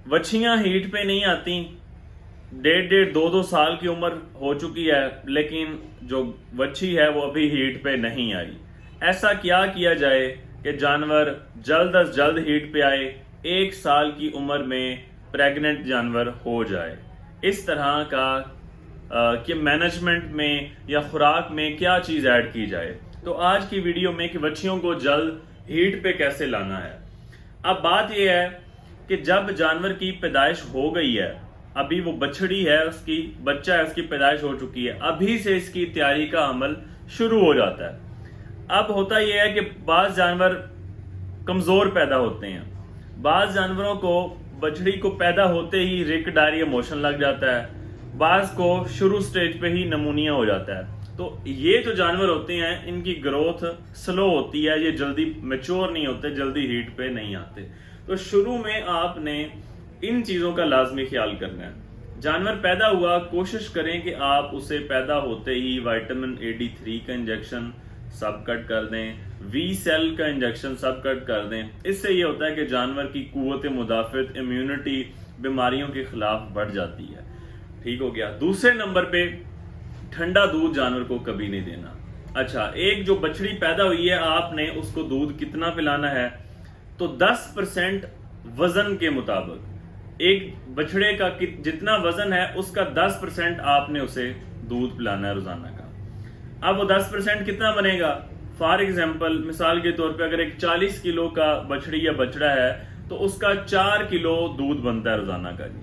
वच्छियां heat पे नहीं आती, 1.5-2 साल की उम्र हो चुकी है, लेकिन जो वच्छी है वो अभी हीट पे नहीं आई। ऐसा क्या किया जाए कि जानवर जल्द अज जल्द हीट पे आए, 1 साल की उम्र में प्रेग्नेंट जानवर हो जाए। इस तरह का कि मैनेजमेंट में या खुराक में क्या चीज़ ऐड की जाए। तो आज की वीडियो में कि बच्चियों को जल्द हीट पे कैसे लाना है। अब बात यह है कि जब जानवर की पैदाइश हो गई है, अभी वो बछड़ी है, उसकी बच्चा है, उसकी पैदाइश हो चुकी है, अभी से इसकी तैयारी का अमल शुरू हो जाता है। अब होता यह है कि बाज जानवर कमजोर पैदा होते हैं, बाज जानवरों को बछड़ी को पैदा होते ही रिक डायरिया मोशन लग जाता है, बाज को शुरू स्टेज पे ही नमूनिया हो जाता है। तो ये जो जानवर होते हैं इनकी ग्रोथ स्लो होती है, ये जल्दी मैच्योर नहीं होते, जल्दी हीट पे नहीं आते। तो शुरू में आपने इन चीजों का लाजमी ख्याल करना है। जानवर पैदा हुआ, कोशिश करें कि आप उसे पैदा होते ही विटामिन AD3 का इंजेक्शन सब कट कर दें, V-सेल का इंजेक्शन सब कट कर दें। इससे ये होता है कि जानवर की कुव्वत मुदाफित, इम्यूनिटी बीमारियों के खिलाफ बढ़ जाती है। ठीक हो गया। दूसरे नंबर पे ठंडा दूध जानवर को कभी नहीं देना। अच्छा, एक जो बछड़ी पैदा हुई है, आपने उसको दूध कितना पिलाना है? तो 10% वजन के मुताबिक, एक बछड़े का जितना वजन है उसका 10% आपने उसे दूध पिलाना है रोजाना का। अब वो 10% कितना बनेगा? फॉर एग्जाम्पल, मिसाल के तौर पे अगर एक 40 किलो का बछड़ी या बछड़ा है तो उसका 4 किलो दूध बनता है रोजाना का जी।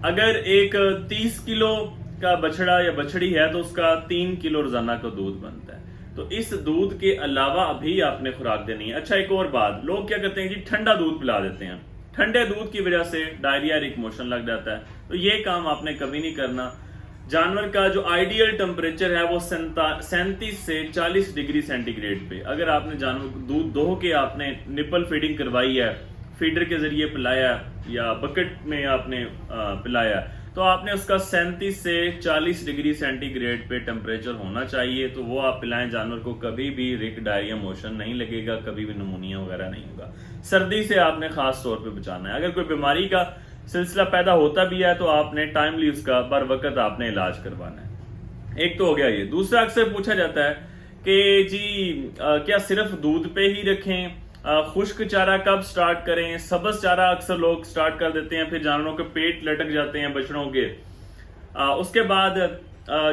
अगर एक 30 किलो का बछड़ा या बछड़ी है तो उसका 3 किलो रोजाना का दूध बनता है। तो इस दूध के अलावा अभी आपने खुराक देनी है। अच्छा, एक और बात, लोग क्या करते हैं कि ठंडा दूध पिला देते हैं, ठंडे दूध की वजह से डायरिया, रिक मोशन लग जाता है। तो ये काम आपने कभी नहीं करना। जानवर का जो आइडियल टेम्परेचर है वो 37 से 40 डिग्री सेंटीग्रेड पे, अगर आपने जानवर को दूध दोह के आपने निपल फीडिंग करवाई है, फीडर के जरिए पिलाया या बकेट में आपने पिलाया, तो आपने उसका 37 से 40 डिग्री सेंटीग्रेड पे टेम्परेचर होना चाहिए। तो वो आप पिलाएं, जानवर को कभी भी रिक डायरिया मोशन नहीं लगेगा, कभी भी निमोनिया वगैरह नहीं होगा। सर्दी से आपने खास तौर पे बचाना है। अगर कोई बीमारी का सिलसिला पैदा होता भी है तो आपने टाइमली उसका बर वक्त आपने इलाज करवाना है। एक तो हो गया ये। दूसरा, अक्सर पूछा जाता है कि जी क्या सिर्फ दूध पे ही रखें, खुश्क चारा कब स्टार्ट करें? सब्ज चारा अक्सर लोग स्टार्ट कर देते हैं, फिर जानवरों के पेट लटक जाते हैं बछड़ों के। उसके बाद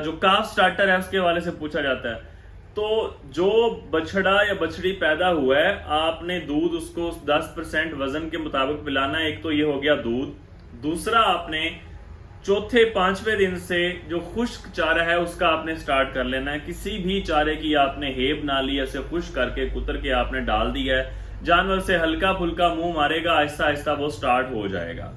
जो काफ स्टार्टर है उसके हवाले से पूछा जाता है। तो जो बछड़ा या बछड़ी पैदा हुआ है, आपने दूध उसको 10% वजन के मुताबिक पिलाना है। एक तो ये हो गया दूध। दूसरा, आपने चौथे 5वें दिन से जो खुश्क चारा है उसका आपने स्टार्ट कर लेना है। किसी भी चारे की आपने हेब ना ली, ऐसे खुश्क करके कुतर के आपने डाल दिया है, जानवर से हल्का फुल्का मुंह मारेगा, आहिस्ता आहिस्ता वो स्टार्ट हो जाएगा।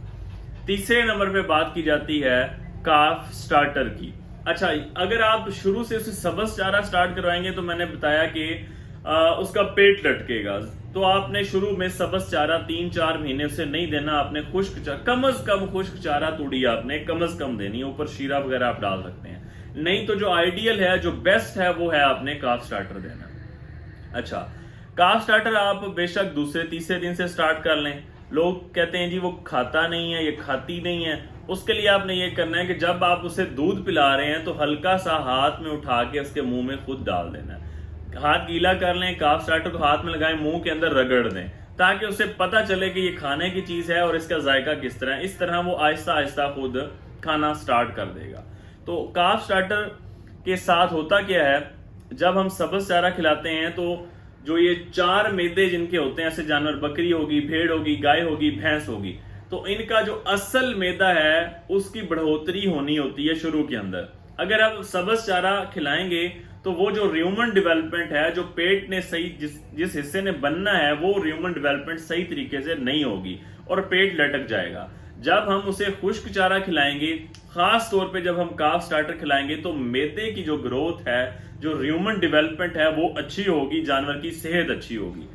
तीसरे नंबर पे बात की जाती है काफ स्टार्टर की। अच्छा, अगर आप शुरू से उसे सब्ज चारा स्टार्ट करवाएंगे तो मैंने बताया कि उसका पेट लटकेगा, तो आपने शुरू में सब्ज चारा 3-4 महीने उसे नहीं देना। आपने खुश्क चारा, कम अज कम खुश्क चारा तूड़ी आपने कम अज कम देनी है, ऊपर शीरा वगैरह आप डाल सकते हैं। नहीं तो जो आइडियल है, जो बेस्ट है, वो है आपने काफ स्टार्टर देना। अच्छा, काफ स्टार्टर आप बेशक दूसरे तीसरे दिन से स्टार्ट कर लें। लोग कहते हैं जी वो खाता नहीं है, ये खाती नहीं है। उसके लिए आपने ये करना है कि जब आप उसे दूध पिला रहे हैं तो हल्का सा हाथ में उठा के उसके मुंह में खुद डाल देना है। हाथ गीला कर लें, काफ स्टार्टर को हाथ में लगाएं, मुंह के अंदर रगड़ दें, ताकि उसे पता चले कि ये खाने की चीज है और इसका जायका किस तरह है। इस तरह वो आहिस्ता आहिस्ता खुद खाना स्टार्ट कर देगा। तो काफ स्टार्टर के साथ होता क्या है, जब हम सब्ज चारा खिलाते हैं तो जो ये 4 मैदे जिनके होते हैं, ऐसे जानवर, बकरी होगी, भेड़ होगी, गाय होगी, भैंस होगी, तो इनका जो असल मैदा है उसकी बढ़ोतरी होनी होती है शुरू के अंदर। अगर आप सब्ज चारा खिलाएंगे तो वो जो ह्यूमन डेवलपमेंट है, जो पेट ने सही जिस हिस्से ने बनना है, वो ह्यूमन डेवलपमेंट सही तरीके से नहीं होगी और पेट लटक जाएगा। जब हम उसे खुश्क चारा खिलाएंगे, खास तौर पे जब हम काफ स्टार्टर खिलाएंगे, तो मैदे की जो ग्रोथ है, जो ह्यूमन डेवलपमेंट है, वो अच्छी होगी, जानवर की सेहत अच्छी होगी।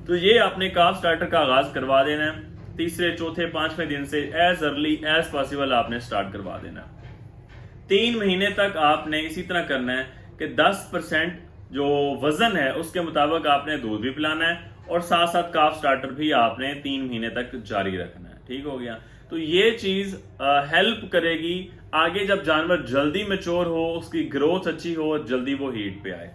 तो ये आपने काफ स्टार्टर का आगाज करवा देना है। तीसरे, चौथे, 5वें दिन से एज अर्ली एज पॉसिबल आपने स्टार्ट करवा देना है। 3 महीने तक आपने इसी तरह करना है कि 10% जो वजन है उसके मुताबिक आपने दूध भी पिलाना है और साथ साथ काफ स्टार्टर भी आपने 3 महीने तक जारी रखना है। ठीक हो गया। तो ये चीज हेल्प करेगी आगे जब जानवर जल्दी मैच्योर हो, उसकी ग्रोथ अच्छी हो और जल्दी वो हीट पे आए।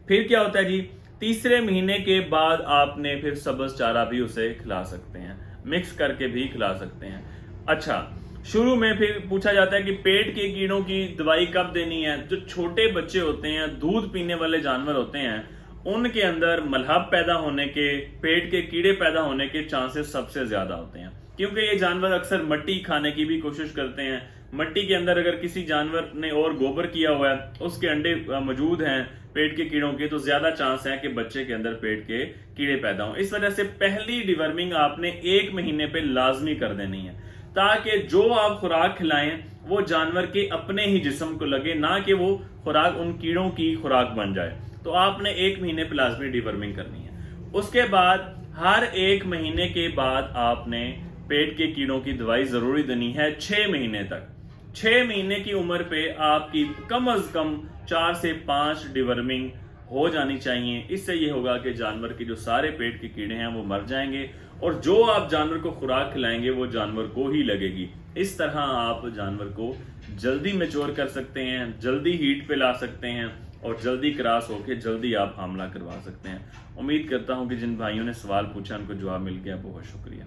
फिर क्या होता है जी, तीसरे महीने के बाद आपने फिर सब्ज चारा भी उसे खिला सकते हैं, मिक्स करके भी खिला सकते हैं। अच्छा, शुरू में फिर पूछा जाता है कि पेट के कीड़ों की दवाई कब देनी है। जो छोटे बच्चे होते हैं, दूध पीने वाले जानवर होते हैं, उनके अंदर मलहब पैदा होने के, पेट के कीड़े पैदा होने के चांसेस सबसे ज्यादा होते हैं, क्योंकि ये जानवर अक्सर मट्टी खाने की भी कोशिश करते हैं। मट्टी के अंदर अगर किसी जानवर ने और गोबर किया हुआ है, उसके अंडे मौजूद हैं पेट के कीड़ों के, तो ज्यादा चांस है कि बच्चे के अंदर पेट के कीड़े पैदा हों। इस वजह से पहली डिवर्मिंग आपने 1 महीने पे लाजमी कर देनी है, ताकि जो आप खुराक खिलाएं वो जानवर के अपने ही जिस्म को लगे, ना कि वो खुराक उन कीड़ों की खुराक बन जाए। तो आपने 1 महीने पे लाजमी डिवर्मिंग करनी है। उसके बाद हर 1 महीने के बाद आपने पेट के कीड़ों की दवाई जरूरी देनी है 6 महीने तक। 6 महीने की उम्र पे आपकी कम अज कम 4 से 5 डिवर्मिंग हो जानी चाहिए। इससे ये होगा कि जानवर के जो सारे पेट के कीड़े हैं वो मर जाएंगे, और जो आप जानवर को खुराक खिलाएंगे वो जानवर को ही लगेगी। इस तरह आप जानवर को जल्दी मैच्योर कर सकते हैं, जल्दी हीट पे ला सकते हैं, और जल्दी क्रॉस होके जल्दी आप हमला करवा सकते हैं। उम्मीद करता हूं कि जिन भाइयों ने सवाल पूछा उनको जवाब मिल गया। बहुत शुक्रिया।